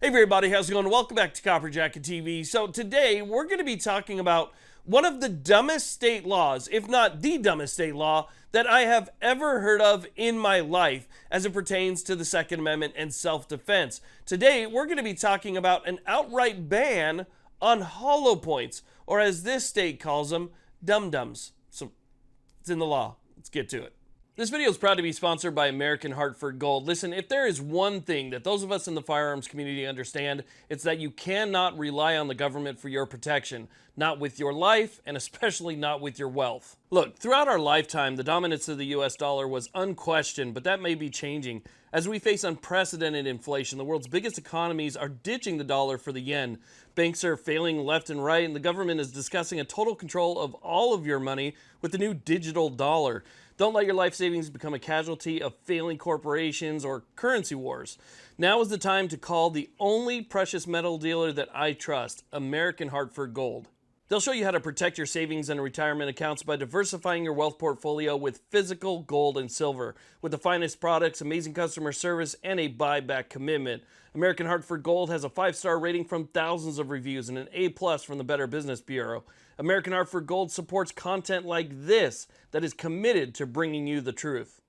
Hey everybody, how's it going? Welcome back to Copper Jacket TV. So today we're going to be talking about one of the dumbest state laws, if not the dumbest state law, that I have ever heard of in my life as it pertains to the Second Amendment and self-defense. Today we're going to be talking about an outright ban on hollow points, or as this state calls them, dum-dums. So it's in the law. Let's get to it. This video is proud to be sponsored by American Hartford Gold. Listen, if there is one thing that those of us in the firearms community understand, it's that you cannot rely on the government for your protection. Not with your life, and especially not with your wealth. Look, throughout our lifetime, the dominance of the US dollar was unquestioned, but that may be changing. As we face unprecedented inflation, the world's biggest economies are ditching the dollar for the yen. Banks are failing left and right, and the government is discussing a total control of all of your money with the new digital dollar. Don't let your life savings become a casualty of failing corporations or currency wars. Now is the time to call the only precious metal dealer that I trust, American Hartford Gold. They'll show you how to protect your savings and retirement accounts by diversifying your wealth portfolio with physical gold and silver. With the finest products, amazing customer service, and a buyback commitment, American Hartford Gold has a 5-star rating from thousands of reviews and an A+ from the Better Business Bureau. American Hartford Gold supports content like this that is committed to bringing you the truth.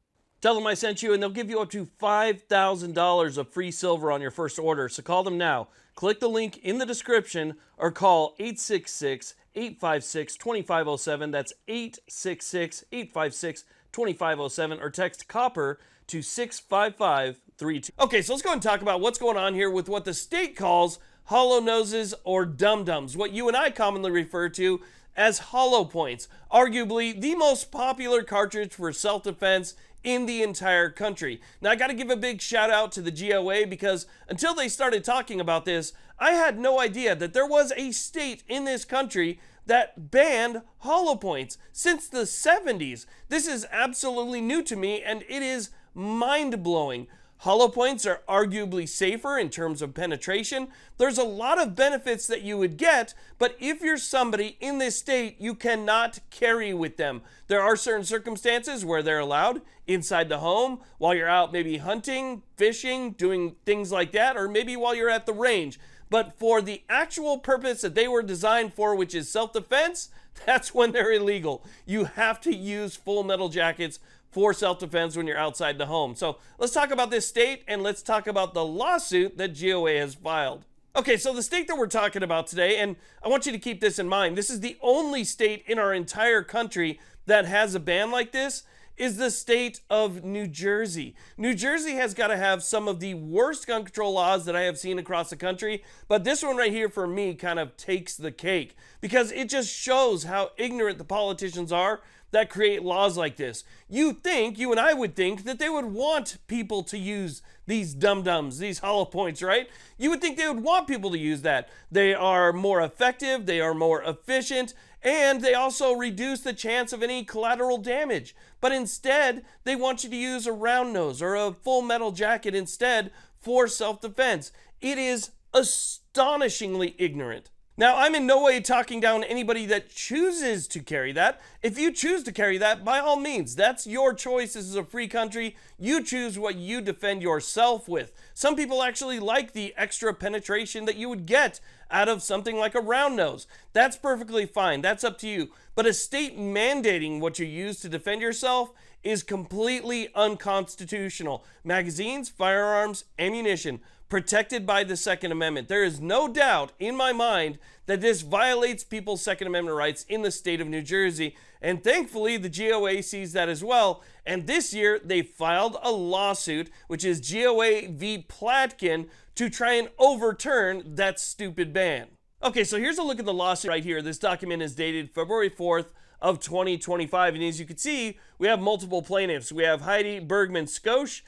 Tell them I sent you and they'll give you up to $5,000 of free silver on your first order, so call them now. Click the link in the description or call 866-856-2507. That's 866-856-2507 or text COPPER to 65532. Okay, so let's go and talk about what's going on here with what the state calls hollow noses or dum-dums, what you and I commonly refer to as hollow points, arguably the most popular cartridge for self-defense in the entire country. Now I got to give a big shout out to the GOA because until they started talking about this, I had no idea that there was a state in this country that banned hollow points since the 70s. This is absolutely new to me and it is mind-blowing. Hollow points are arguably safer in terms of penetration. There's a lot of benefits that you would get, but if you're somebody in this state, you cannot carry with them. There are certain circumstances where they're allowed inside the home, while you're out maybe hunting, fishing, doing things like that, or maybe while you're at the range. But for the actual purpose that they were designed for, which is self-defense, that's when they're illegal. You have to use full metal jackets for self-defense when you're outside the home. So let's talk about this state and let's talk about the lawsuit that GOA has filed. Okay, so the state that we're talking about today, and I want you to keep this in mind, this is the only state in our entire country that has a ban like this, is the state of New Jersey. New Jersey has got to have some of the worst gun control laws that I have seen across the country, but this one right here for me kind of takes the cake because it just shows how ignorant the politicians are that create laws like this. You and I would think that they would want people to use these dum-dums, these hollow points, right? You would think they would want people to use that. They are more effective, they are more efficient, and they also reduce the chance of any collateral damage. But instead, they want you to use a round nose or a full metal jacket instead for self-defense. It is astonishingly ignorant. Now, I'm in no way talking down anybody that chooses to carry that. If you choose to carry that, by all means, that's your choice. This is a free country. You choose what you defend yourself with. Some people actually like the extra penetration that you would get out of something like a round nose. That's perfectly fine. That's up to you. But a state mandating what you use to defend yourself is completely unconstitutional. Magazines, firearms, ammunition, protected by the Second Amendment. There is no doubt in my mind that this violates people's Second Amendment rights in the state of New Jersey, and thankfully the GOA sees that as well, and this year they filed a lawsuit, which is GOA v. Platkin, to try and overturn that stupid ban. Okay, so here's a look at the lawsuit right here. This document is dated February 4th of 2025, and as you can see, we have multiple plaintiffs. We have Heidi Bergman-Skosh,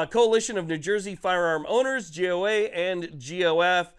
Coalition of New Jersey Firearm Owners, GOA and GOF,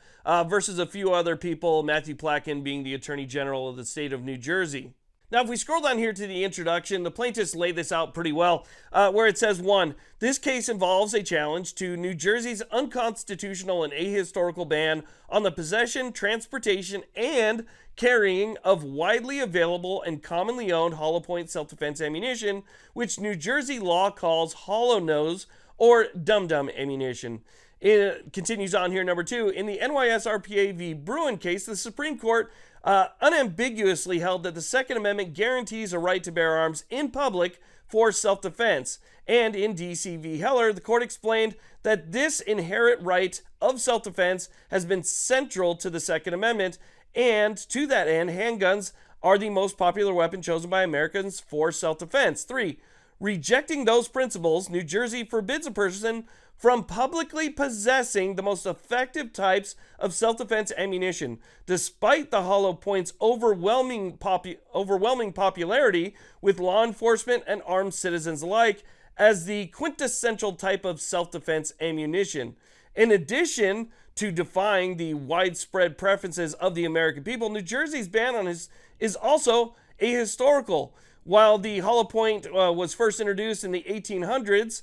versus a few other people, Matthew Platkin being the Attorney General of the state of New Jersey. Now, if we scroll down here to the introduction, the plaintiffs lay this out pretty well, where it says, 1, this case involves a challenge to New Jersey's unconstitutional and ahistorical ban on the possession, transportation, and carrying of widely available and commonly owned hollow point self-defense ammunition, which New Jersey law calls hollow nose or dum-dum ammunition. It continues on here, number 2. In the NYSRPA v. Bruin case, the Supreme Court unambiguously held that the Second Amendment guarantees a right to bear arms in public for self-defense. And in D.C. v. Heller, the court explained that this inherent right of self-defense has been central to the Second Amendment, and to that end, handguns are the most popular weapon chosen by Americans for self-defense. 3. Rejecting those principles, New Jersey forbids a person from publicly possessing the most effective types of self-defense ammunition, despite the Hollow Point's overwhelming popularity with law enforcement and armed citizens alike as the quintessential type of self-defense ammunition. In addition to defying the widespread preferences of the American people, New Jersey's ban on this is also ahistorical. While the Hollow Point was first introduced in the 1800s,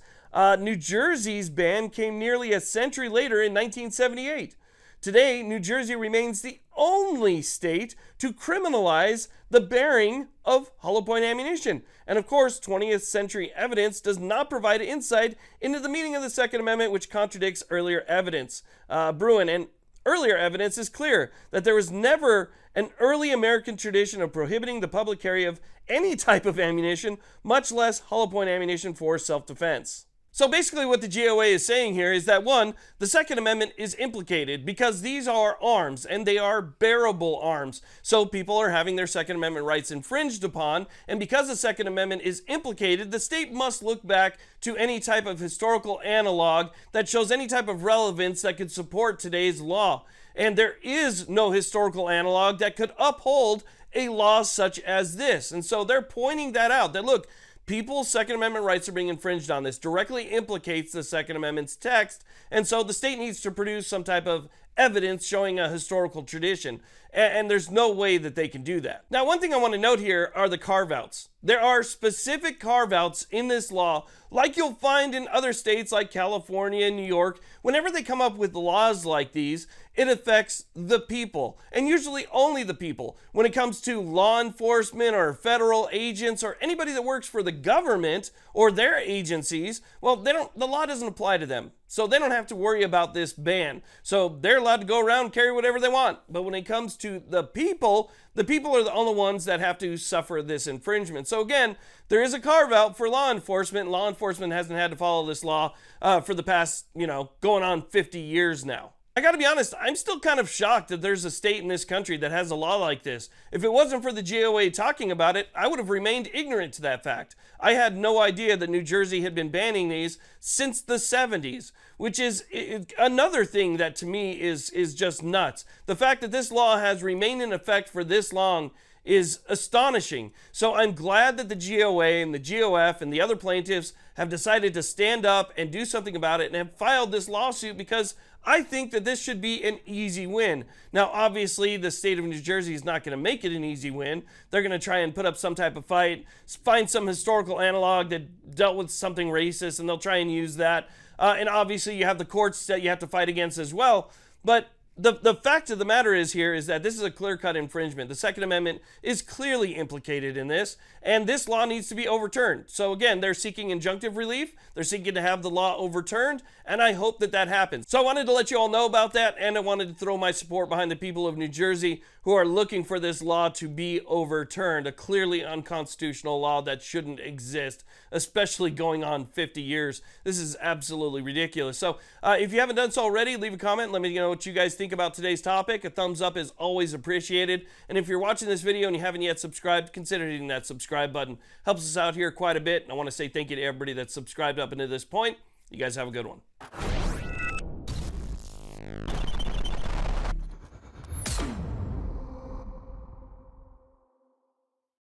New Jersey's ban came nearly a century later in 1978. Today, New Jersey remains the only state to criminalize the bearing of hollow point ammunition. And of course, 20th century evidence does not provide insight into the meaning of the Second Amendment, which contradicts earlier evidence. Bruin and earlier evidence is clear that there was never an early American tradition of prohibiting the public carry of any type of ammunition, much less hollow point ammunition for self-defense. So basically what the GOA is saying here is that, 1, the Second Amendment is implicated because these are arms and they are bearable arms. So people are having their Second Amendment rights infringed upon, and because the Second Amendment is implicated, the state must look back to any type of historical analog that shows any type of relevance that could support today's law. And there is no historical analog that could uphold a law such as this. And so they're pointing that out, that look, people's Second Amendment rights are being infringed on. This directly implicates the Second Amendment's text, and so the state needs to produce some type of evidence showing a historical tradition, and there's no way that they can do that. Now, one thing I want to note here are the carve-outs. There are specific carve-outs in this law, like you'll find in other states like California and New York. Whenever they come up with laws like these, it affects the people, and usually only the people. When it comes to law enforcement or federal agents or anybody that works for the government or their agencies, well, the law doesn't apply to them. So they don't have to worry about this ban. So they're allowed to go around and carry whatever they want. But when it comes to the people are the only ones that have to suffer this infringement. So again, there is a carve out for law enforcement. Law enforcement hasn't had to follow this law for the past, going on 50 years now. I gotta be honest, I'm still kind of shocked that there's a state in this country that has a law like this. If it wasn't for the GOA talking about it, I would have remained ignorant to that fact. I had no idea that New Jersey had been banning these since the 70s, which is another thing that to me is just nuts. The fact that this law has remained in effect for this long is astonishing. So I'm glad that the GOA and the GOF and the other plaintiffs have decided to stand up and do something about it and have filed this lawsuit, because I think that this should be an easy win. Now, obviously, the state of New Jersey is not going to make it an easy win. They're going to try and put up some type of fight, find some historical analog that dealt with something racist, and they'll try and use that. And obviously, you have the courts that you have to fight against as well. But the fact of the matter is that this is a clear-cut infringement. The Second Amendment is clearly implicated in this, and this law needs to be overturned. So again, they're seeking injunctive relief. They're seeking to have the law overturned, and I hope that that happens. So I wanted to let you all know about that, and I wanted to throw my support behind the people of New Jersey who are looking for this law to be overturned, a clearly unconstitutional law that shouldn't exist, especially going on 50 years. This is absolutely ridiculous. So if you haven't done so already, leave a comment. Let me know what you guys think about today's topic. A thumbs up is always appreciated. And if you're watching this video and you haven't yet subscribed, consider hitting that subscribe button. Helps us out here quite a bit. And I want to say thank you to everybody that's subscribed up until this point. You guys have a good one.